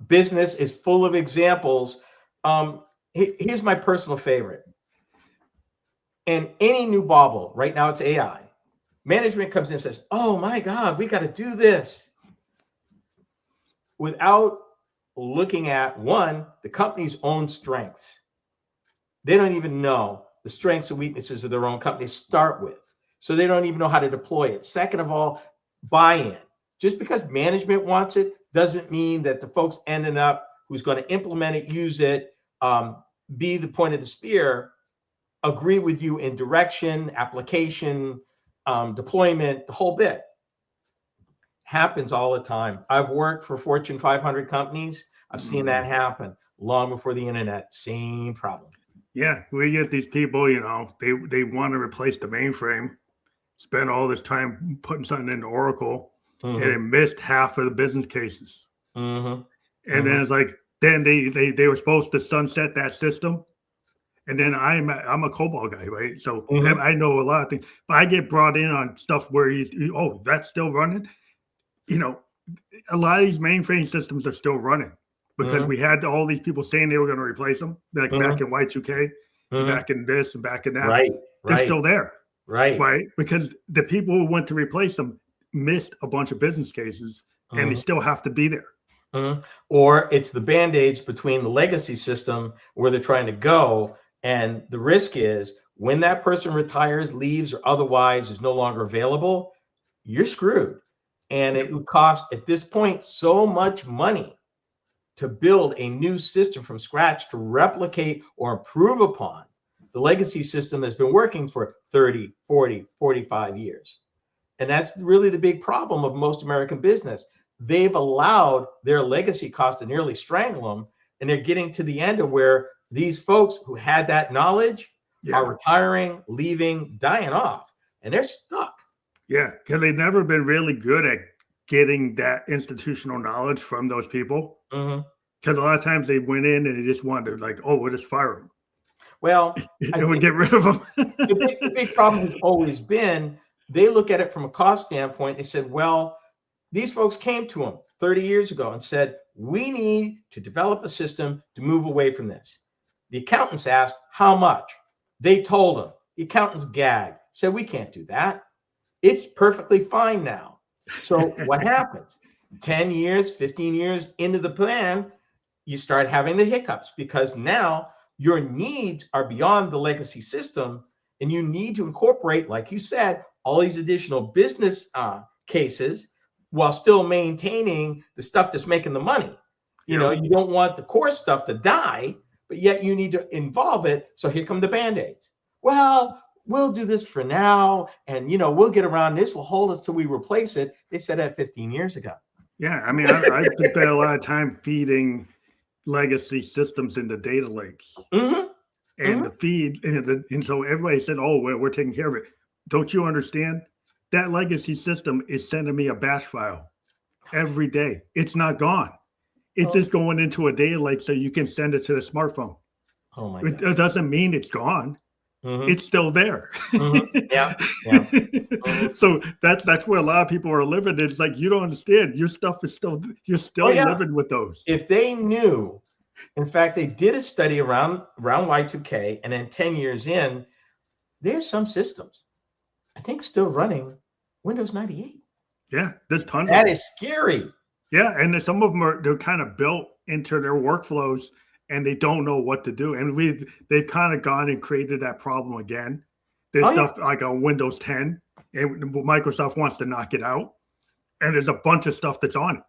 Business is full of examples. Here's my personal favorite. And any new bauble, right now it's AI. Management comes in and says, oh my God, we got to do this. Without looking at, one, the company's own strengths. They don't even know the strengths and weaknesses of their own company to start with. So they don't even know how to deploy it. Second of all, buy-in. Just because management wants it doesn't mean that the folks ending up who's going to implement it, use it, be the point of the spear, agree with you in direction, application, deployment, the whole bit. Happens all the time. I've worked for Fortune 500 companies. I've seen that happen long before the internet. Same problem. Yeah, we get these people, they want to replace the mainframe, spend all this time putting something into Oracle, and it missed half of the business cases. And then it's like, then they were supposed to sunset that system. And then I'm a COBOL guy, right? So I know a lot of things, but I get brought in on stuff where that's still running. A lot of these mainframe systems are still running because we had all these people saying they were going to replace them, like back in Y2K, back in this and back in that. They're still there. Right. Because the people who went to replace them missed a bunch of business cases and they still have to be there. Or it's the band-aids between the legacy system where they're trying to go. And the risk is when that person retires, leaves, or otherwise is no longer available, you're screwed. And it would cost at this point so much money to build a new system from scratch to replicate or improve upon the legacy system that's been working for 30, 40, 45 years. And that's really the big problem of most American business. They've allowed their legacy cost to nearly strangle them. And they're getting to the end of where these folks who had that knowledge are retiring, leaving, dying off, and they're stuck. Yeah, because they've never been really good at getting that institutional knowledge from those people. Because a lot of times they went in and they just wanted to, like, oh, we'll just fire them. Well, and we get rid of them. The big problem has always been they look at it from a cost standpoint. They said, well, these folks came to them 30 years ago and said, we need to develop a system to move away from this. The accountants asked, how much? They told them. The accountants gagged, said, we can't do that. It's perfectly fine now. So what happens? 10 years, 15 years into the plan, you start having the hiccups because now your needs are beyond the legacy system and you need to incorporate, like you said, all these additional business cases while still maintaining the stuff that's making the money. You know, you don't want the core stuff to die, but yet you need to involve it. So here come the Band-Aids. Well, we'll do this for now. And, you know, we'll get around this. We'll hold it till we replace it. They said that 15 years ago. Yeah. I mean, I spent a lot of time feeding legacy systems into data lakes. And the feed. And so everybody said, oh, well, we're taking care of it. Don't you understand? That legacy system is sending me a batch file every day. It's not gone. It's just going into a data lake so you can send it to the smartphone. Oh my God. It doesn't mean it's gone. It's still there. Yeah. So that's where a lot of people are living. It's like, you don't understand. Your stuff is still, you're still living with those. If they knew, in fact, they did a study around Y2K, and then 10 years in, there's some systems, I think, still running Windows 98. Yeah, there's tons. That is scary. Yeah, and some of them they're kind of built into their workflows, and they don't know what to do. And they've kind of gone and created that problem again. There's stuff like on Windows 10, and Microsoft wants to knock it out, and there's a bunch of stuff that's on it.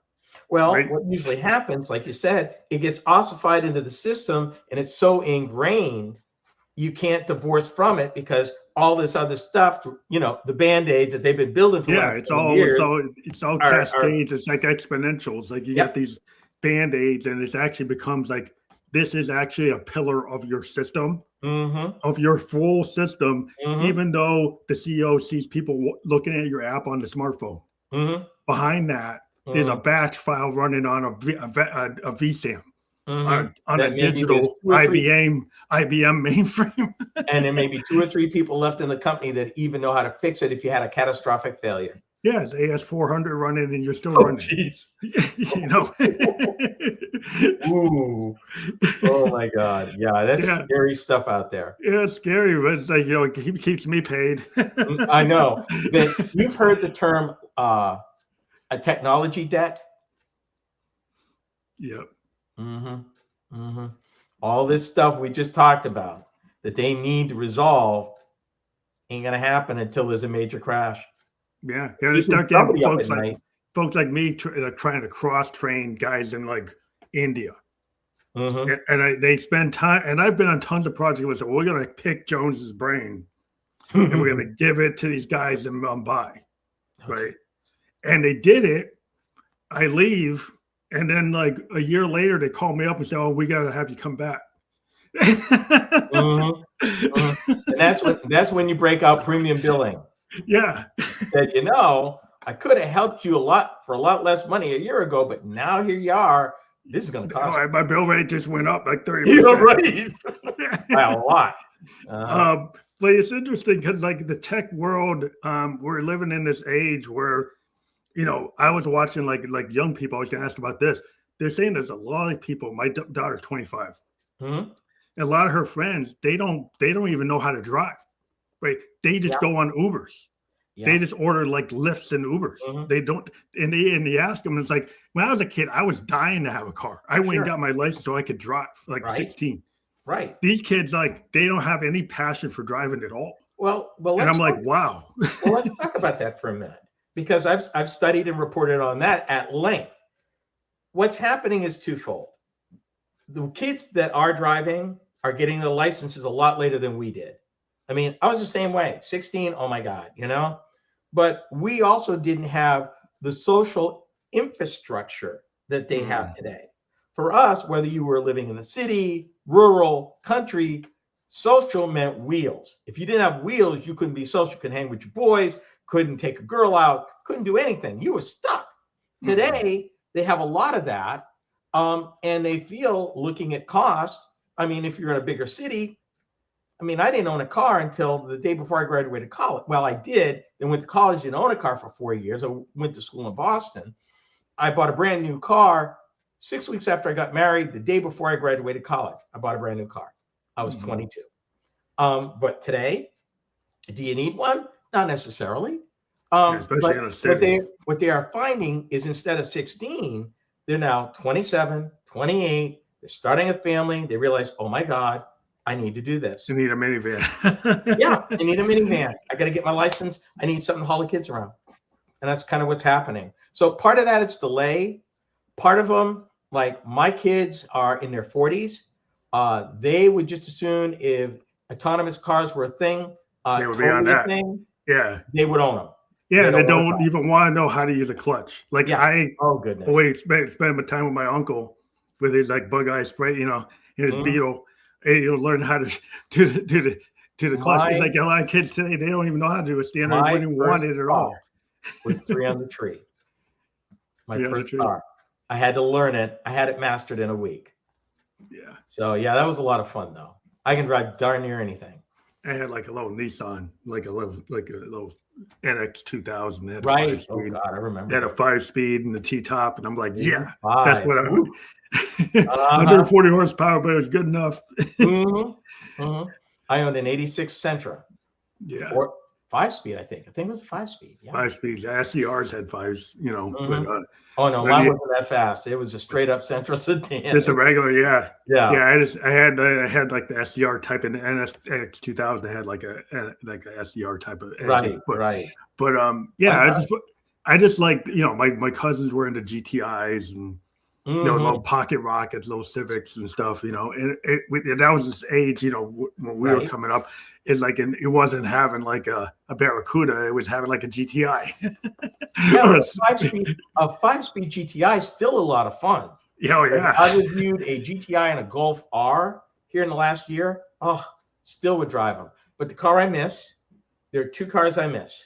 Well, what usually happens, like you said, it gets ossified into the system, and it's so ingrained, you can't divorce from it because all this other stuff, you know, the Band-Aids that they've been building for it's all cascades. It's like exponentials. Like you got these Band-Aids, and it actually becomes like, this is actually a pillar of your system, of your full system, even though the CEO sees people looking at your app on the smartphone. Behind that, there's a batch file running on a vSAN. On a digital IBM mainframe. And there may be 2 or 3 people left in the company that even know how to fix it if you had a catastrophic failure. Yeah, it's AS400 running and you're still running. Geez. You know. Ooh. Oh my God. Yeah, that's scary stuff out there. Yeah, it's scary, but it's like, you know, it keeps me paid. I know. That you've heard the term a technology debt. Yep. All this stuff we just talked about that they need to resolve ain't gonna happen until there's a major crash. Yeah, they start getting folks like me trying to cross train guys in like India, and they spend time. And I've been on tons of projects where we're gonna pick Jones's brain and we're gonna give it to these guys in Mumbai, right? And they did it. I leave. And then like a year later, they call me up and say, oh, we got to have you come back. And that's when you break out premium billing. Yeah. That, you know, I could have helped you for a lot less money a year ago, but now here you are. This is going to cost my bill rate just went up like 30%. You're right. By a lot. But it's interesting because like the tech world, we're living in this age where, you know, I was watching like young people. I was going to ask about this. They're saying there's a lot of people. My daughter's 25. And a lot of her friends, they don't even know how to drive. Right? They just go on Ubers. They just order like Lyfts and Ubers. They don't. And they ask them. It's like, when I was a kid, I was dying to have a car. I went and got my license so I could drive. Like 16. Right. These kids, like, they don't have any passion for driving at all. Well, and I'm like, wow. Well, let's talk about that for a minute. Because I've studied and reported on that at length. What's happening is twofold. The kids that are driving are getting their licenses a lot later than we did. I mean, I was the same way. 16, oh my God, you know? But we also didn't have the social infrastructure that they have today. For us, whether you were living in the city, rural, country, Social meant wheels. If you didn't have wheels, you couldn't be social, couldn't hang with your boys, couldn't take a girl out, couldn't do anything. You were stuck. Today, they have a lot of that. And they feel, looking at cost, I mean, if you're in a bigger city, I mean, I didn't own a car until the day before I graduated college. Well, I did. Then went to college, didn't own a car for 4 years. I went to school in Boston. I bought a brand new car 6 weeks after I got married, the day before I graduated college. I bought a brand new car. I was 22. But today, do you need one? Not necessarily. Especially in a city. What they are finding is instead of 16, they're now 27, 28. They're starting a family. They realize, oh my God, I need to do this. You need a minivan. Yeah, I need a minivan. I got to get my license. I need something to haul the kids around. And that's kind of what's happening. So part of that is delay. Part of them, like my kids are in their 40s. They would just as soon, if autonomous cars were a thing, they would be on that. Yeah, they would own them. Yeah, they don't even want to know how to use a clutch. Like oh goodness, always spend my time with my uncle with his like bug eye spray, you know, his Beetle. And he'll learn how to do the clutch. It's like a lot of kids today, they don't even know how to do a standard. They wouldn't want it at all. With 3 on the tree. My first car. I had to learn it. I had it mastered in a week. Yeah. So yeah, that was a lot of fun though. I can drive darn near anything. I had like a little Nissan, like a little NX 2000. Right. Oh God, I remember. It had a 5-speed and the T-top, and I'm like, yeah, that's what I would. 140 horsepower, but it was good enough. I owned an 86 Sentra. Yeah. 5-speed, I think. I think it was a 5-speed. Yeah. 5-speed. SCRs had 5s, you know. But, oh no, mine wasn't that fast. It was a straight up Sentra sedan. Just a regular, yeah. Yeah. I had like the SCR type, and the NX 2000 had like a SCR type of engine. Right. But yeah, I just like, you know, my cousins were into GTIs and you know, little pocket rockets, little Civics and stuff, you know, and that was this age, you know, when we were coming up, is like, it wasn't having like a Barracuda, it was having like a GTI. Yeah, a 5-speed GTI is still a lot of fun. Yeah, yeah. I reviewed a GTI and a Golf R here in the last year. Oh, still would drive them. But the car I miss, there are 2 cars I miss.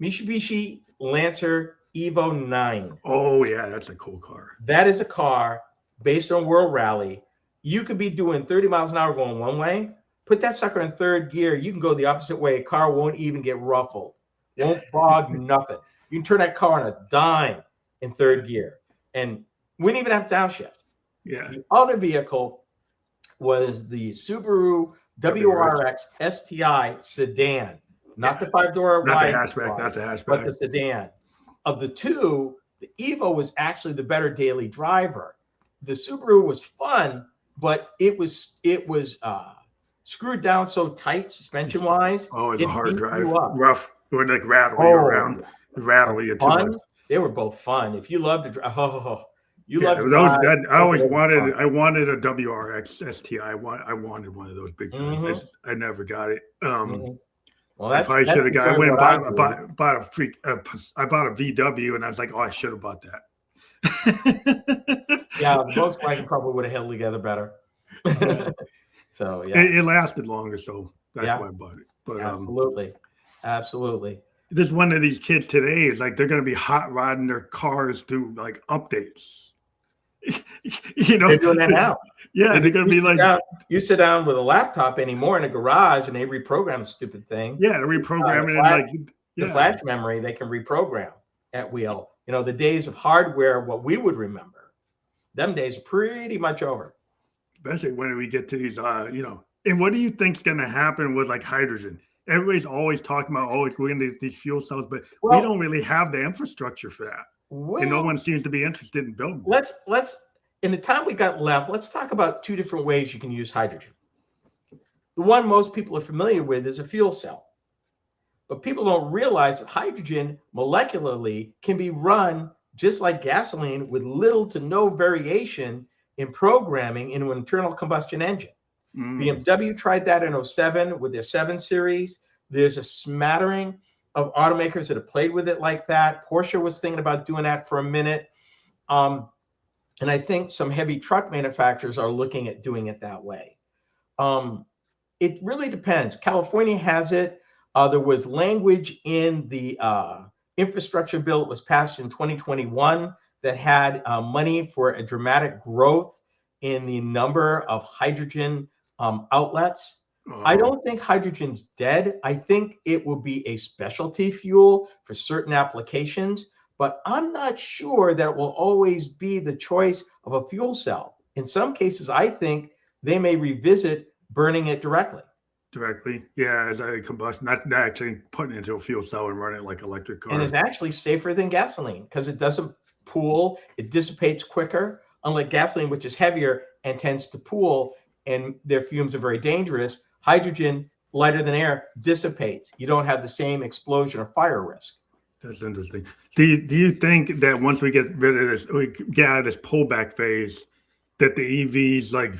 Mitsubishi Lancer Evo 9. Oh yeah, that's a cool car. That is a car based on World Rally. You could be doing 30 miles an hour going one way. Put that sucker in 3rd gear. You can go the opposite way. A car won't even get ruffled. Won't bog nothing. You can turn that car on a dime in 3rd gear and wouldn't even have downshift. Yeah. The other vehicle was the Subaru WRX STI sedan, not the 5-door wide, not the hatchback, but the sedan. Of the 2, the Evo was actually the better daily driver. The Subaru was fun, but it was screwed down so tight suspension wise. Oh, it's a hard drive, rough. It would like rattle you around, rattle you too much. They were both fun. If you love to drive, you love to drive. I always wanted. I wanted a WRX STI. I wanted one of those big times. I never got it. Well, that's I should have got. I went and bought a freak. I bought a VW, and I was like, oh, I should have bought that. Yeah, Volkswagen probably would have held together better. So yeah, it lasted longer, so that's why I bought it. But absolutely. There's one of these kids today is like they're going to be hot rodding their cars through like updates. You know, they're doing that now. Yeah, they're going to be like, you sit down with a laptop anymore in a garage, and they reprogram the stupid thing. Yeah, they're reprogramming the flash memory. They can reprogram at wheel. You know, the days of hardware, what we would remember, them days are pretty much over. Especially when we get to these, you know. And what do you think's going to happen with like hydrogen? Everybody's always talking about, we're going to these fuel cells, but we don't really have the infrastructure for that. And no one seems to be interested in building. Let's in the time we got left, let's talk about 2 different ways you can use hydrogen. The one most people are familiar with is a fuel cell. But people don't realize that hydrogen molecularly can be run just like gasoline with little to no variation in programming in an internal combustion engine. BMW tried that in 2007 with their 7 Series. There's a smattering of automakers that have played with it like that. Porsche was thinking about doing that for a minute. And I think some heavy truck manufacturers are looking at doing it that way. It really depends. California has it. There was language in the infrastructure bill that was passed in 2021 that had money for a dramatic growth in the number of hydrogen outlets. I don't think hydrogen's dead. I think it will be a specialty fuel for certain applications, but I'm not sure that it will always be the choice of a fuel cell. In some cases, I think they may revisit burning it directly. Yeah, as a combustion, not actually putting it into a fuel cell and running it like electric car. And it's actually safer than gasoline because it doesn't pool, it dissipates quicker, unlike gasoline, which is heavier and tends to pool, and their fumes are very dangerous. Hydrogen, lighter than air, dissipates. You don't have the same explosion or fire risk. That's interesting. Do you think that once we get rid of this, we get out of this pullback phase, that the EVs, like,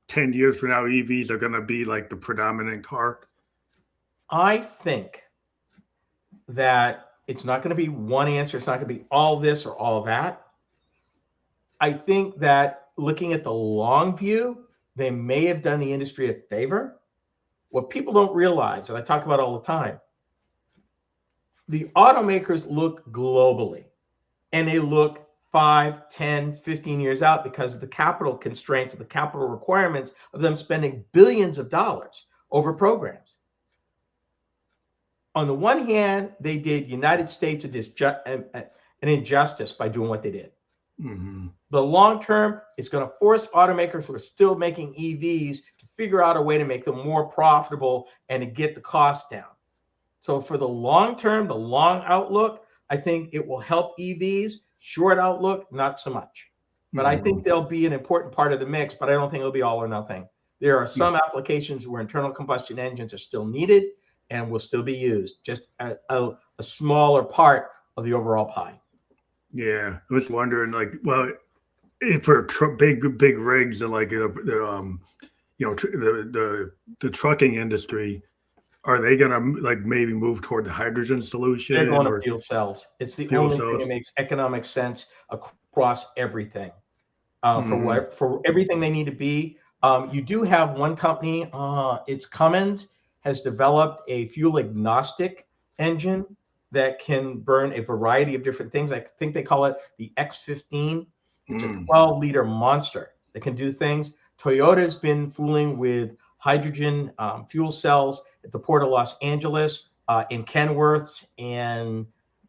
10 years from now, EVs are going to be like the predominant car? I think that it's not going to be one answer. It's not going to be all this or all that. I think that looking at the long view, they may have done the industry a favor. What people don't realize, and I talk about all the time, the automakers look globally, and they look 5, 10, 15 years out because of the capital constraints, of the capital requirements of them spending billions of dollars over programs. On the one hand, they did United States an injustice by doing what they did. Mm-hmm. The long term is going to force automakers who are still making EVs to figure out a way to make them more profitable and to get the cost down. So for the long term, the long outlook, I think it will help EVs. Short outlook, not so much. But I think they'll be an important part of the mix, but I don't think it'll be all or nothing. There are some applications where internal combustion engines are still needed and will still be used, just a smaller part of the overall pie. Yeah, I was wondering, like, well, for big rigs and like the trucking industry, are they gonna like maybe move toward the hydrogen solution? They're going to fuel cells. It's the only thing that makes economic sense across everything. For everything they need to be. You do have one company, it's Cummins, has developed a fuel agnostic engine that can burn a variety of different things. I think they call it the X15. It's a 12-liter monster that can do things. Toyota's been fooling with hydrogen fuel cells at the Port of Los Angeles, in Kenworth's, and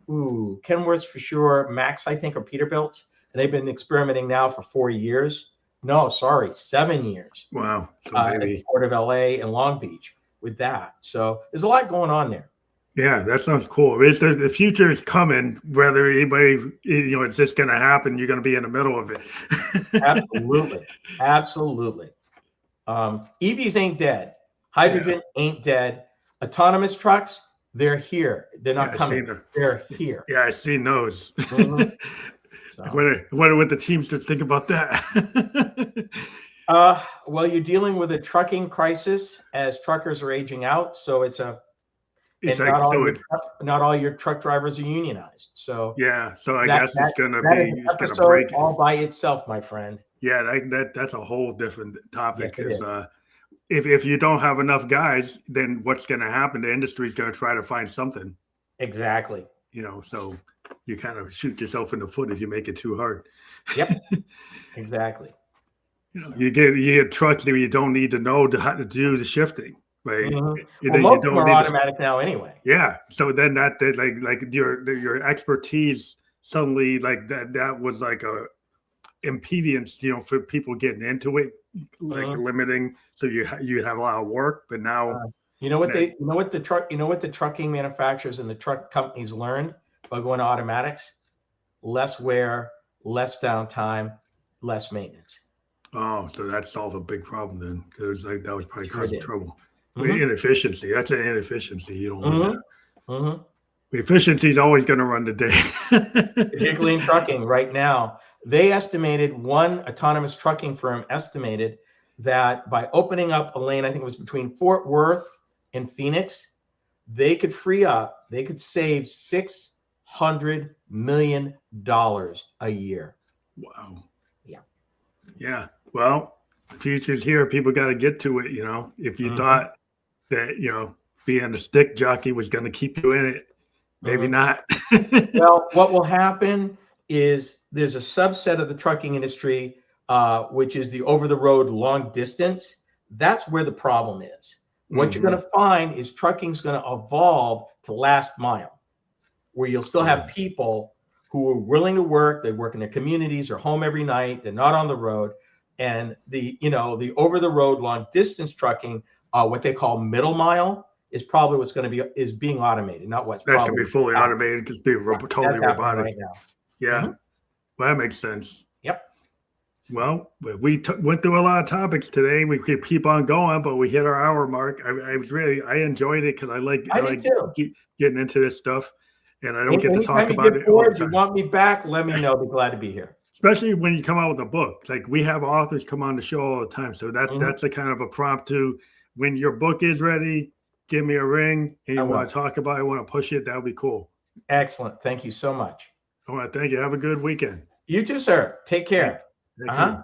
Kenworth's for sure, Max, I think, or Peterbilt. And they've been experimenting now for 4 years. No, sorry, 7 years. Wow. So at the Port of LA and Long Beach with that. So there's a lot going on there. Yeah, that sounds cool. The future is coming. Whether anybody, it's just going to happen. You're going to be in the middle of it. Absolutely. Absolutely. EVs ain't dead. Hydrogen ain't dead. Autonomous trucks, they're here. They're not coming. They're here. Yeah, I've seen those. So. I wonder what the Teamsters think about that. Well, you're dealing with a trucking crisis as truckers are aging out. So not all your truck drivers are unionized. So yeah, so I guess it's going to be just going to break all by itself, my friend. Yeah, that's a whole different topic. Because if you don't have enough guys, then what's going to happen? The industry is going to try to find something. Exactly. So you kind of shoot yourself in the foot if you make it too hard. Yep. Exactly. You get trucks where you don't need to know how to do the shifting. Right. Well, most of them are automatic now anyway. Yeah. So then that like your expertise suddenly, like that was like a impedance, for people getting into it, like limiting. So you have a lot of work, but now what the trucking manufacturers and the truck companies learned by going to automatics: less wear, less downtime, less maintenance. Oh, so that solved a big problem then, because that was probably causing trouble. Inefficiency. That's an inefficiency. You don't want that. Efficiency is always going to run the day. Particularly in trucking right now. One autonomous trucking firm estimated that by opening up a lane, I think it was between Fort Worth and Phoenix, they could save $600 million a year. Wow. Yeah. Yeah. Well, The future's here. People got to get to it. You know, if you Mhm. thought that, you know, being a stick jockey was going to keep you in it, maybe not. Well, what will happen is there's a subset of the trucking industry, which is the over-the-road long distance. That's where the problem is. What you're going to find is trucking's going to evolve to last mile, where you'll still have people who are willing to work. They work in their communities, are home every night. They're not on the road. And the over-the-road long distance trucking, what they call middle mile, is probably what's going to be is being automated, not what's That should probably be fully automated, just be totally robotic right now. Yeah, well, that makes sense. Yep. Well, we went through a lot of topics today. We could keep on going, but we hit our hour mark. I enjoyed it because I like getting into this stuff, and I don't get to talk about it all the time. You want me back? Let me know. I'll be glad to be here. Especially when you come out with a book. Like we have authors come on the show all the time, so that's a kind of a prompt to when your book is ready. Give me a ring, and you want to talk about it, want to push it. That would be cool. Excellent. Thank you so much. I want to thank you. Have a good weekend. You too, sir. Take care. Thank you.